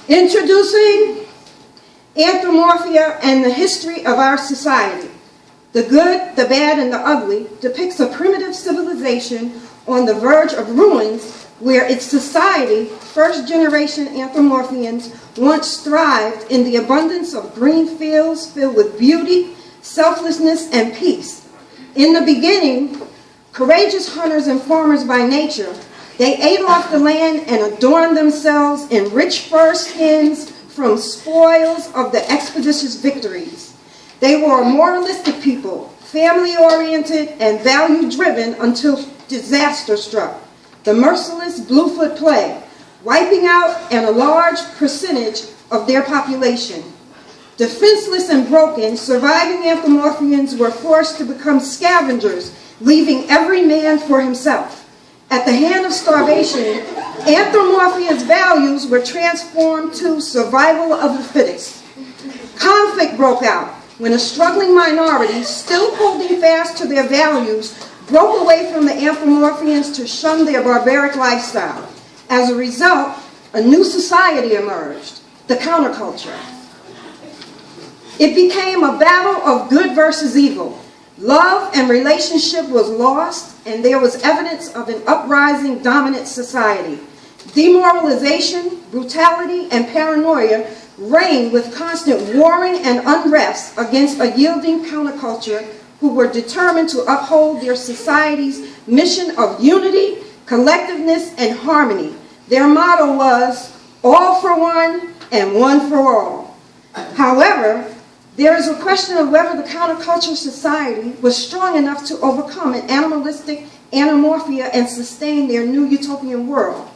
Introducing Anthromorphia and the History of Our Society. The Good, the Bad, and the Ugly depicts a primitive civilization on the verge of ruins where its society, first-generation Anthromorphians, once thrived in the abundance of green fields filled with beauty, selflessness, and peace. In the beginning, courageous hunters and farmers by nature, they ate off the land and adorned themselves in rich fur skins from spoils of the expeditious victories. They were a moralistic people, family-oriented and value-driven until disaster struck. The merciless Bluefoot Plague, wiping out a large percentage of their population. Defenseless and broken, surviving Anthromorphians were forced to become scavengers, leaving every man for himself. At the hand of starvation, Anthromorphia's values were transformed to survival of the fittest. Conflict broke out when a struggling minority, still holding fast to their values, broke away from the Anthromorphians to shun their barbaric lifestyle. As a result, a new society emerged, the counterculture. It became a battle of good versus evil. Love and relationship was lost, and there was evidence of an uprising dominant society. Demoralization, brutality, and paranoia reigned with constant warring and unrest against a yielding counterculture who were determined to uphold their society's mission of unity, collectiveness, and harmony. Their motto was, all for one and one for all. However, there is a question of whether the counterculture society was strong enough to overcome an animalistic anamorphia and sustain their new utopian world.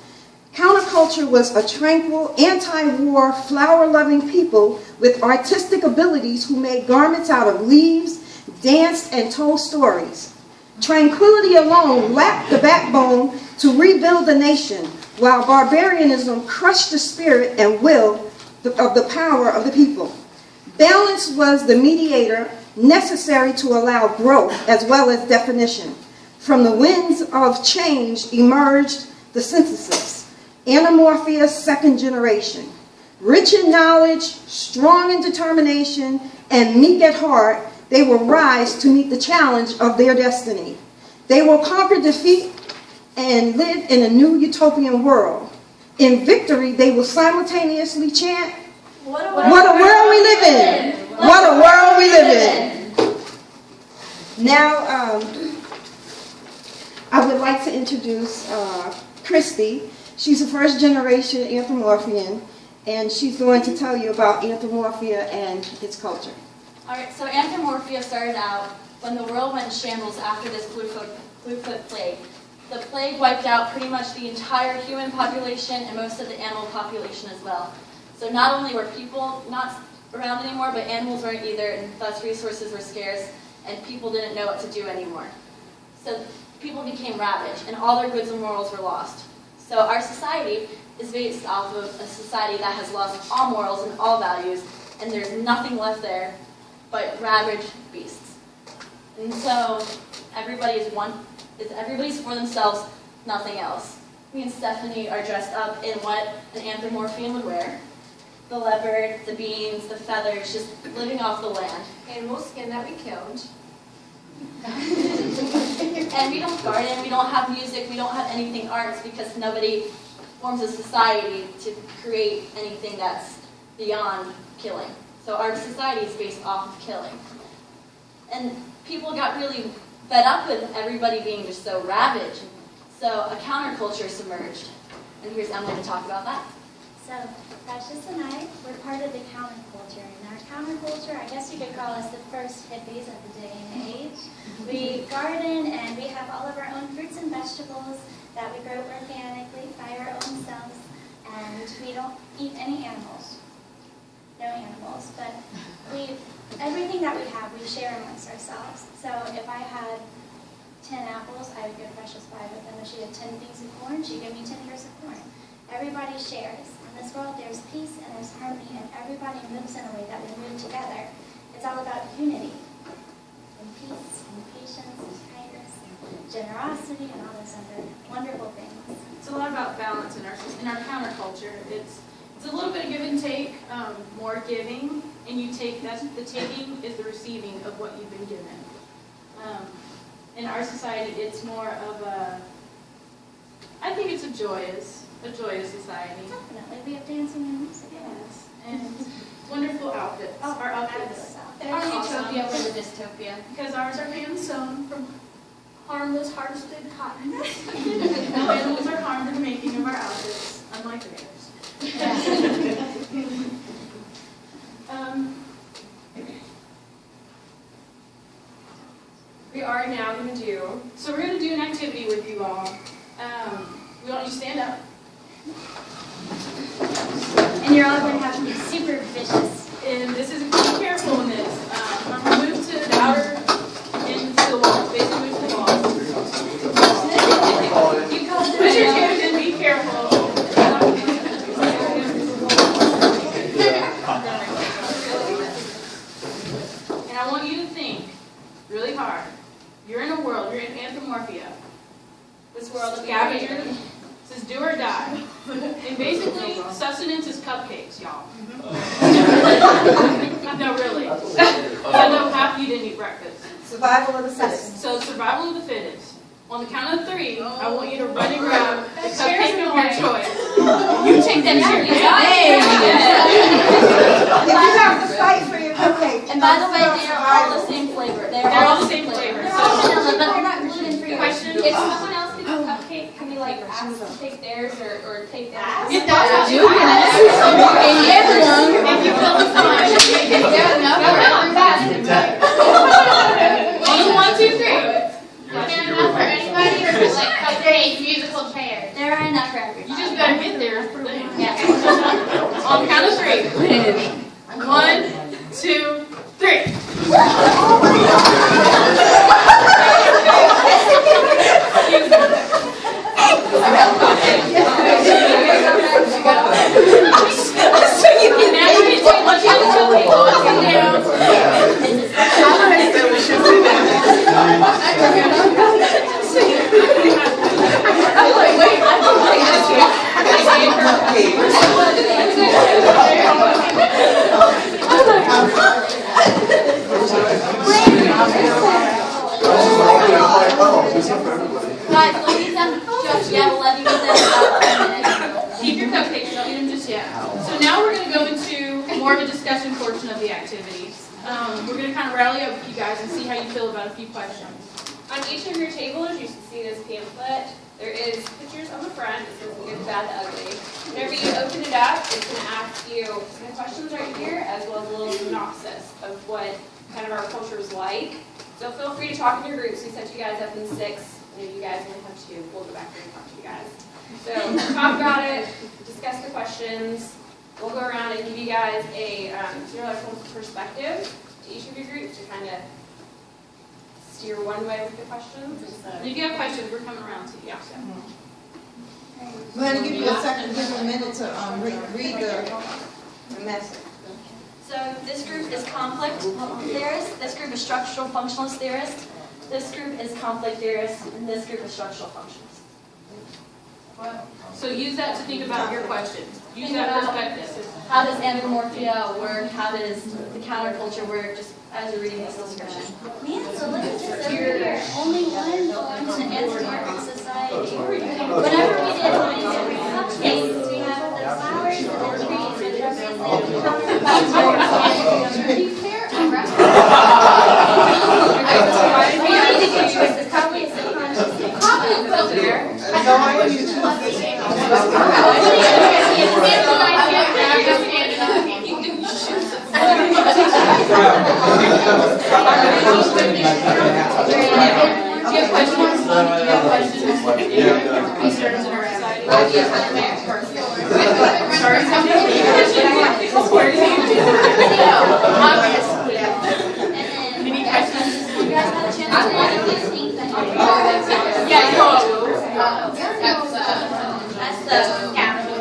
Counterculture was a tranquil, anti-war, flower-loving people with artistic abilities who made garments out of leaves, danced, and told stories. Tranquility alone lacked the backbone to rebuild the nation, while barbarianism crushed the spirit and will of the power of the people. Balance was the mediator necessary to allow growth as well as definition. From the winds of change emerged the synthesis, Anthromorphia's second generation. Rich in knowledge, strong in determination, and meek at heart, they will rise to meet the challenge of their destiny. They will conquer defeat and live in a new utopian world. In victory, they will simultaneously chant, what a world we live in! What a world we live in! Now, I would like to introduce Christy. She's a first-generation Anthromorphian, and she's going to tell you about Anthromorphia and its culture. All right, so Anthromorphia started out when the world went in shambles after this Bluefoot Plague. The plague wiped out pretty much the entire human population and most of the animal population as well. So not only were people not around anymore, but animals weren't either, and thus resources were scarce, and people didn't know what to do anymore. So people became ravaged, and all their goods and morals were lost. So our society is based off of a society that has lost all morals and all values, and there's nothing left there but ravaged beasts. And so everybody's for themselves, nothing else. Me and Stephanie are dressed up in what an Anthromorphian would wear. The leopard, the beans, the feathers, just living off the land. Animal skin that we killed. And we don't garden, we don't have music, we don't have anything arts because nobody forms a society to create anything that's beyond killing. So our society is based off of killing. And people got really fed up with everybody being just so ravaged. So a counterculture emerged. And here's Emily to talk about that. So, Precious and I, we're part of the counterculture. And our counterculture, I guess you could call us the first hippies of the day and age. We garden and we have all of our own fruits and vegetables that we grow organically by our own selves. And we don't eat any animals. No animals. But everything that we have, we share amongst ourselves. So if I had 10 apples, I would give Precious 5 of them. If she had 10 things of corn, she'd give me 10 ears of corn. Everybody shares. In this world, there's peace and there's harmony, and everybody moves in a way that we move together. It's all about unity, and peace, and patience, and kindness, and generosity, and all those other wonderful things. It's a lot about balance in our counterculture. It's It's a little bit of give and take, more giving, and you take, that's the taking is the receiving of what you've been given. In our society, it's more of a, I think it's a joyous society. Definitely, we have dancing and music. Yes, and wonderful outfits. Oh, Our outfits Our are utopia awesome. for the dystopia. Because ours are hand-sewn from harmless, harvested cotton. No animals are harmed in the making of our outfits, unlike theirs. We are now going to do. So we're going to do an activity with you all. We want you to stand up. And you're all going to have to be super vicious. And this is, be careful in this. I'm going to move to the outer end to the walls. Basically move to the walls. You called Put your hands in, be careful. And I want you to think really hard. You're in a world, you're in Anthromorphia. This world of scavenger. This is do or die. And basically, sustenance is cupcakes, y'all. No, really. I know half you didn't eat breakfast. Survival of the fittest. So survival of the fittest. On the count of 3, I want you to run and grab the cupcake of your choice. You take that chair. If you have to fight for your cupcake. And by the way, they are all the same flavor. They're all the same flavor. They're all So, vanilla, but they're not gluten-free. question? If someone else gets a cupcake, can we like ask to take theirs or take theirs? It does. You can ask. And everyone. If you feel the fun. Only 1, 2, 3. Is there enough for anybody or is it like cupcake musical chairs? There are enough for everybody. You just gotta get there. Yeah. On the count of 3. 1, 2, 3. Guys, don't eat them just yet. We'll let you eat them in about a minute. Keep your cupcakes, don't eat them just yet. So now we're going to go into more of a discussion portion of the activity. We're going to kind of rally up you guys and see how you feel about a few questions. On each of your tables, you should see this pamphlet. There is pictures on the front. It says the good, the bad, the ugly. Whenever you open it up, it's going to ask you some questions right here, as well as a little synopsis of what kind of our culture is like. So feel free to talk in your groups. We set you guys up in 6. And if you guys only have 2, we'll go back there and talk to you guys. So talk about it, discuss the questions. We'll go around and give you guys a theoretical perspective to each of your groups to kind of steer one way with the questions. And if you have questions, we're coming around to you. Yeah. We're going to give you a second, give you a minute to read the message. So this group is conflict theorists. This group is structural functionalist theorists. This group is conflict theorists, and this group is structural functionalists. So use that to think about your questions. Use that perspective. How does Anthromorphia work? How does the counterculture work? Just as you're reading this description. Man, so look at this over here. Only one belongs to anthropomorphic society. Whenever we did cupcakes, we have the flowers and the trees that represent Do you care? we need to get choices. Probably a subconscious. Coffee over there. Do you have questions? Concerns in our society? Any questions? You guys have a chance to add these things that you Yeah, you all will. That's the capital.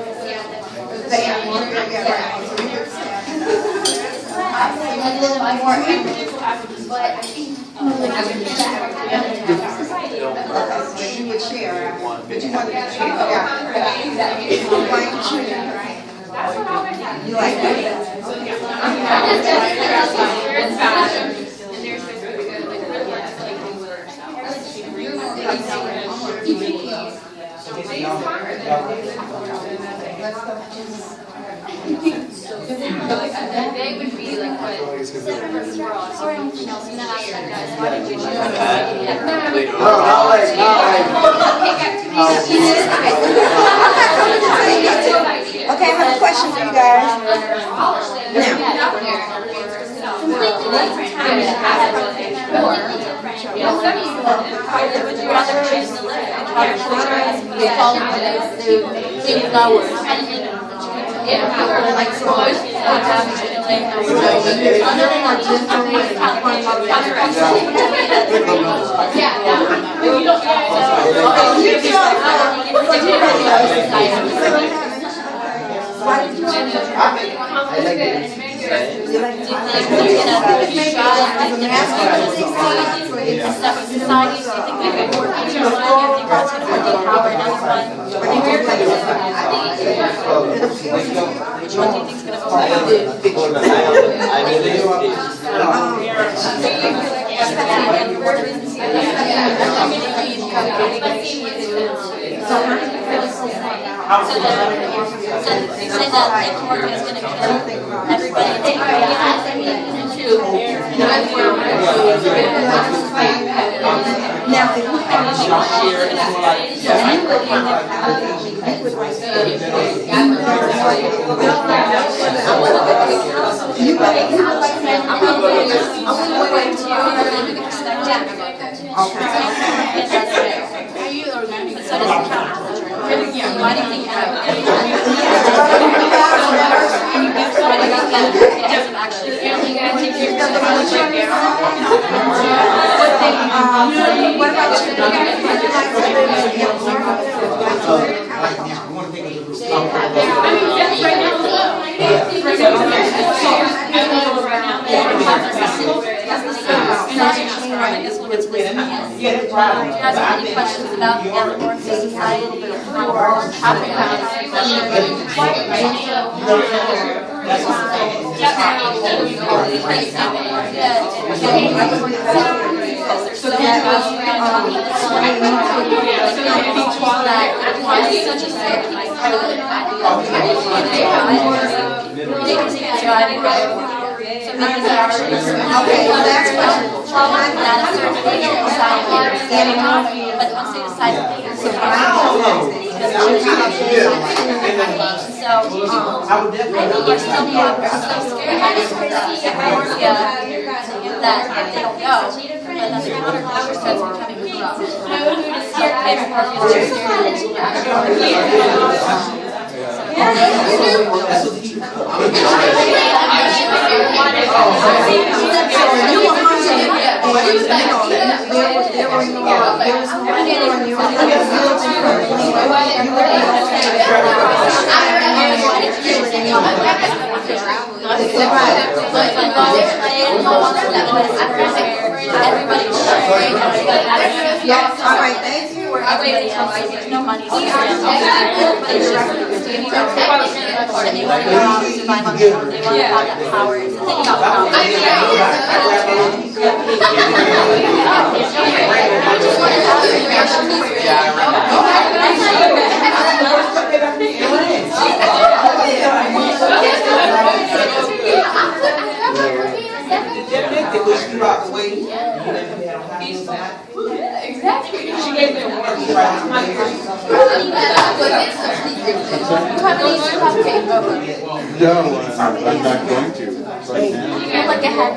You would share, but you wanted to share. Yeah. That's what all my cats. You like that? It's fashion. And they're supposed to be good, like, They would be like what seven versus world. And then I said, guys, why did you choose Okay, I have a question for you guys. Would you rather choose to live in flowers? If you were like supposed to have which one do you think is going to Now, if we what about you? Has any questions about the Anthromorphia Society or topic Okay, well, that's what but once they decide to leave, so you're still so scared that if they don't go, but then the counterculture starts becoming corrupt. No money. They want to survive on their own. They want to have that power. It's the thing about power. No, I'm not going to. Right now. Like a head.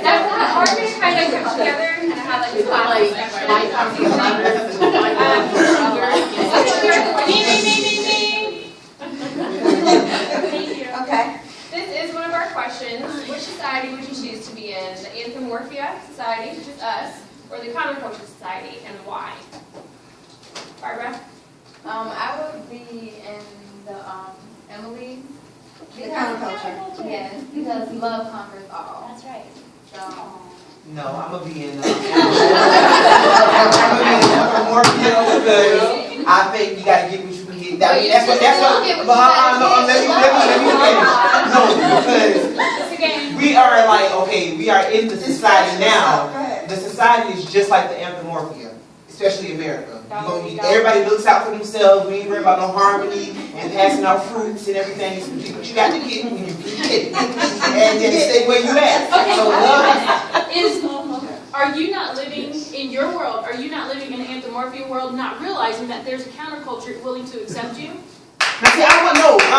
That's hard to kind of get together and have like Okay. This is one of our questions. Which society would you choose to be in? The Anthromorphia Society, which is us, or the Counterculture Society, and why? Barbara? I would be in the Emily. The counterculture. Yes, because love conquers all. That's right. So No, I'm gonna be in. I'm gonna be in Anthromorphia because I think you gotta get what you can get. That's what. Let me finish. No, because we are like, okay, we are in the society now. The society is just like the Anthromorphia, especially America. Everybody looks out for themselves. We ain't worried about no harmony and passing out fruits and everything. You get what you got to get when you get it, and then stay where you at. Okay. So Are you not living in your world? Are you not living in an Anthromorphia world, not realizing that there's a counterculture willing to accept you? Now see, I want no. I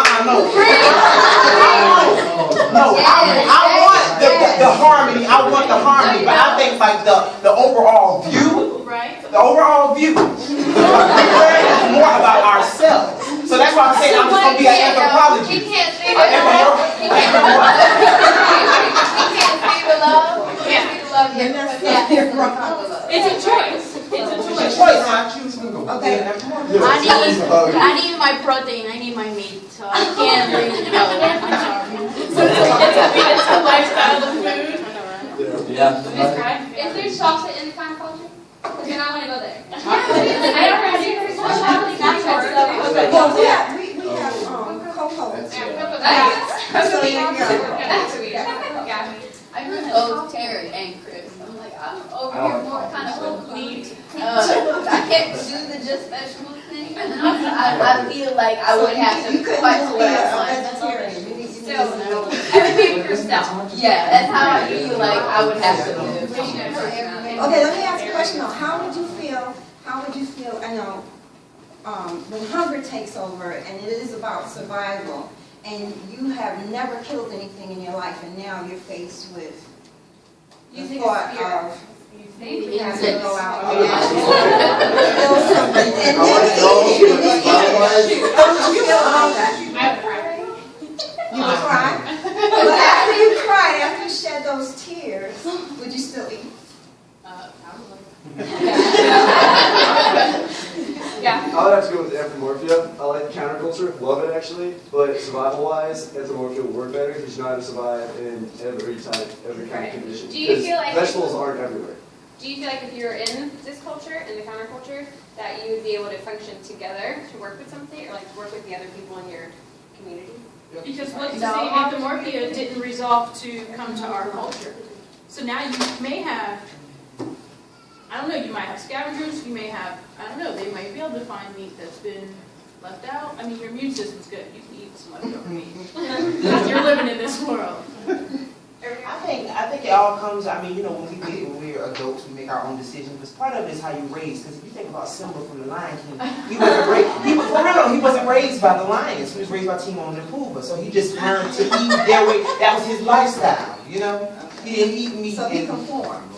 want the harmony. I want the harmony, but I think like the overall view. Right. The overall view is more about ourselves. So that's why I'm saying I'm just gonna be an anthropologist. He can't see the love. He can't see the love. It's a choice. It's a choice. I choose to go. Okay. I need my protein. I need my meat. So I can't really go. I'm sorry. It's a lifestyle of food. Yeah. Is there chocolate in the counterculture? Because then I want to go there. Well, we have cocoa. So there you go. I just go Terry and Chris. I'm like, I'm over here more kind of neat. I can't do the just vegetables thing. And then also, I feel like I would have to fight for what I want. So, everything for yourself. Yeah, that's how I feel like I would have to live. Okay, let me ask a question though. How would you feel, I know, when hunger takes over and it is about survival and you have never killed anything in your life and now you're faced with the thought of you have to go out and kill something and then how would you feel about that? You would cry? But after you cried, after you shed those tears, would you still eat? Yeah. I would have to go with Anthromorphia. I like counterculture, love it actually, but survival-wise, Anthromorphia would work better because you know how to survive in every type, every kind of condition. Do you feel like vegetables aren't everywhere? Do you feel like if you're in this culture, in the counterculture, that you would be able to function together to work with something, or like to work with the other people in your community? Because what's to say Anthromorphia didn't resolve to come to our culture. So now you may have, I don't know, you might have scavengers, you may have, I don't know, they might be able to find meat that's been left out. I mean, your immune system's good. You can eat some leftover meat. You're living in this world. I think it all comes. I mean, you know, when we're adults, we make our own decisions. But part of it is how you raise. Because if you think about Simba from The Lion King, he wasn't raised. He wasn't raised by the lions. He was raised by Timon and Pumbaa. So he just learned to eat their way. That was his lifestyle. You know, he didn't eat meat. So he conformed.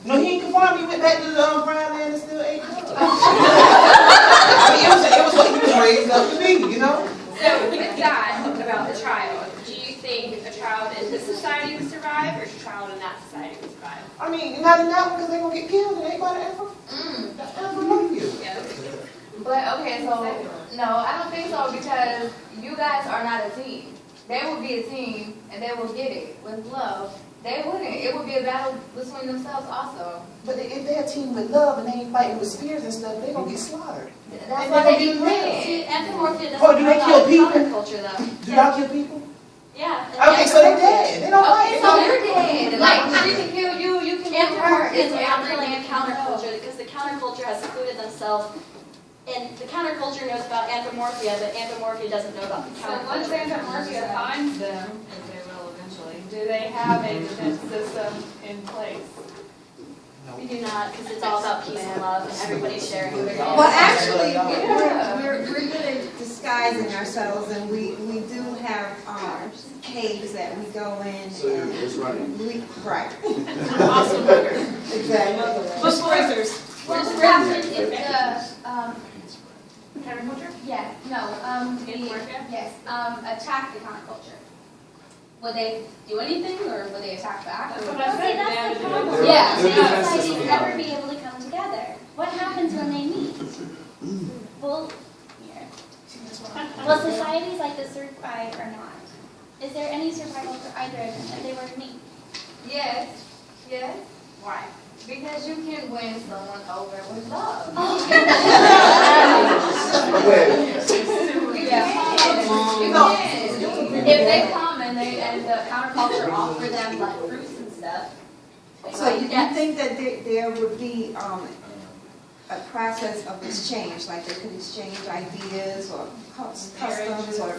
No, he didn't conform. He went back to the brown land and still ate bugs. I mean, it was what he was raised up to be. You know. So with that about the child, do you think a child in this society would survive, or a child in that society would survive? I mean, not in that one because they're gonna get killed and they gonna Anthromorphia. Yeah. But okay, so no, I don't think so because you guys are not a team. They would be a team and they will get it with love. They wouldn't. It would be a battle between themselves also. But if they're a team with love and they ain't fighting with spears and stuff, they're gonna get slaughtered. That's why they get See, rid. Anthropomorphia doesn't Oh, do they know kill about people? counterculture, though. Do y'all kill people? Yeah. Okay, so they're dead. They don't fight. So you're dead. Like we can kill you, you can kill her. Anthropomorphia is about killing a counterculture because the counterculture has secluded themselves. And the counterculture knows about anthropomorphia, but anthropomorphia doesn't know about the So once counterculture. Anthromorphia finds them, as they will eventually, do they have a defense system in place? We do not, because it's all about peace and love, and everybody's sharing. Well, actually, we're good at disguising ourselves, and we do have caves that we go in. So it's running. Right. Awesome burger. Exactly. What's prisoners? What happens if the, Counterculture? yes, no, Anthromorphia? yes, attack the counterculture? Would they do anything, or would they attack back? That's what Well, I see, said. that's the problem. Their- Yeah, their defense societies system never is be able to come together. What happens when they meet? Well, will societies like this survive or not? Is there any survival for either of them if they were to meet? Yes. Yes. Why? Because you can win someone over with love. If they come and the counterculture offer them like fruits and stuff. So you think that there would be a process of exchange, like they could exchange ideas or customs or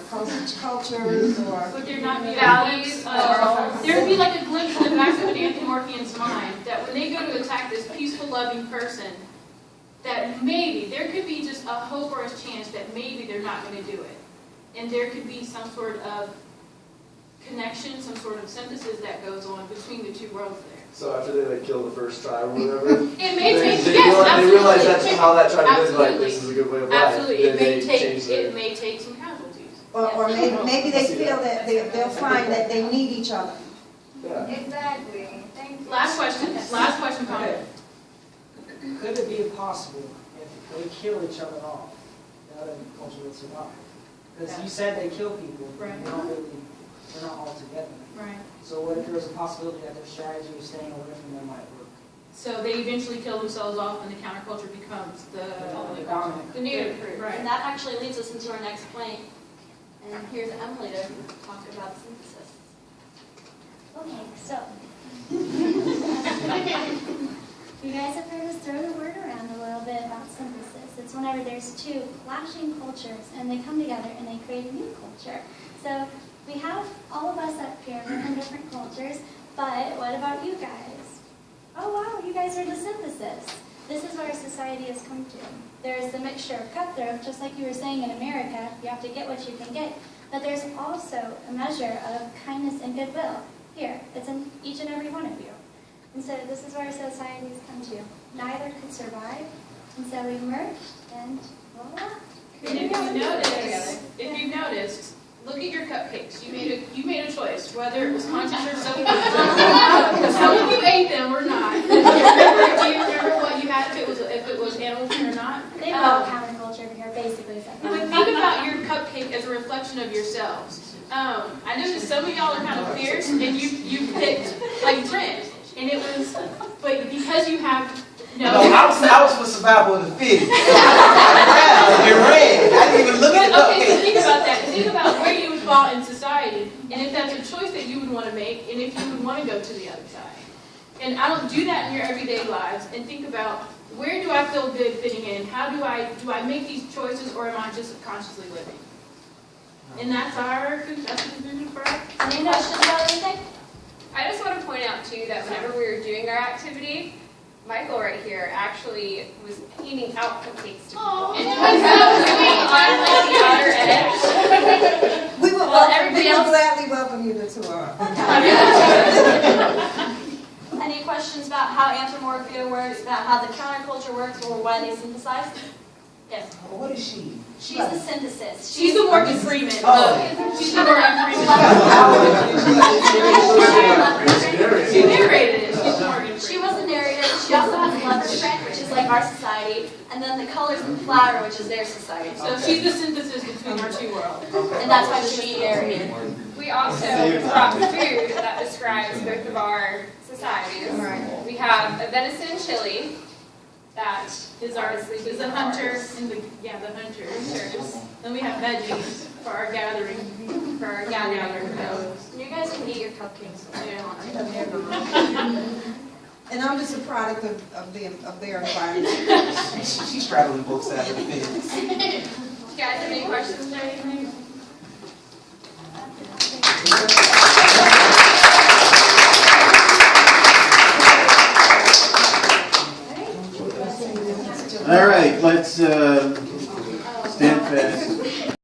cultures or... Would there not be values? There would be like a glimpse in the back of an Anthromorphian's mind that when they go to attack this peaceful, loving person, that maybe there could be just a hope or a chance that maybe they're not going to do it. And there could be some sort of connection, some sort of synthesis that goes on between the two worlds there. So after they like kill the first tribe or whatever, It may take, they yes, realize absolutely. that's how that tribe is, like, Absolutely. this is a good way of life. Absolutely. Then It may they take, change their- it may take some casualties. Or maybe they feel that they'll find that they need each other. Yeah. Exactly. Thank you. Last question, comment. Could it be possible if they kill each other off, the other culture would survive? Because you said they kill people, but Right. they're not all together. Right. So what if there was a possibility that their strategy of staying away from them might work? So they eventually kill themselves off and the counterculture becomes the dominant. the new group. Right. And that actually leads us into our next point. And here's Emily to talk about synthesis. Okay, so. You guys have heard us throw the word around a little bit about synthesis. It's whenever there's two clashing cultures and they come together and they create a new culture. So we have all of us up here, we're from different cultures, but what about you guys? Oh wow, you guys are the synthesis. This is where society has come to. There's the mixture of cutthroat, just like you were saying in America, you have to get what you can get. But there's also a measure of kindness and goodwill. Here, it's in each and every one of you. And so this is where society has come to. Neither could survive, and so we merged, and voila. And if you've noticed, look at your cupcakes. You made a choice, whether it was conscious or subconscious. Some of you ate them or not. Do you remember what you had if it was animals or not? They love counterculture over here, basically. But think about your cupcake as a reflection of yourselves. I noticed some of y'all are kind of fierce, and you picked like red, and it was, but because you have No, I was for survival of the fittest. You're red. I didn't even look at the Okay, so cupcake. think about that. Think about where you would fall in society, and if that's a choice that you would want to make, and if you would want to go to the other side. And I don't do that in your everyday lives. And think about, where do I feel good fitting in? How do I make these choices, or am I just subconsciously living? And that's the conclusion for us. Any questions about anything? I just want to point out too that whenever we were doing our activity, Michael right here actually was handing out cupcakes to people. And it was doing on like the outer edge. We will gladly welcome you to our. Any questions about how Anthromorphia works, about how the counterculture works, or why they synthesize? Yes. What is she? She's the synthesis. She's the Morgan Freeman. Oh. She's the Morgan Freeman. She narrated it. She's Morgan. She was the narrator. She also has a leather print, which is like our society, and then the colors and flower, which is their society. So she's the synthesis between our two worlds. And that's why she narrated. We also brought food that describes both of our societies. We have a venison chili that Is the hunter and the hunters. Then we have veggies for our gathering. You guys can eat your cupcakes. And I'm just a product of their environment. She's straddling both sides of the fence. Do you guys have any questions or anything? All right, let's stand fast.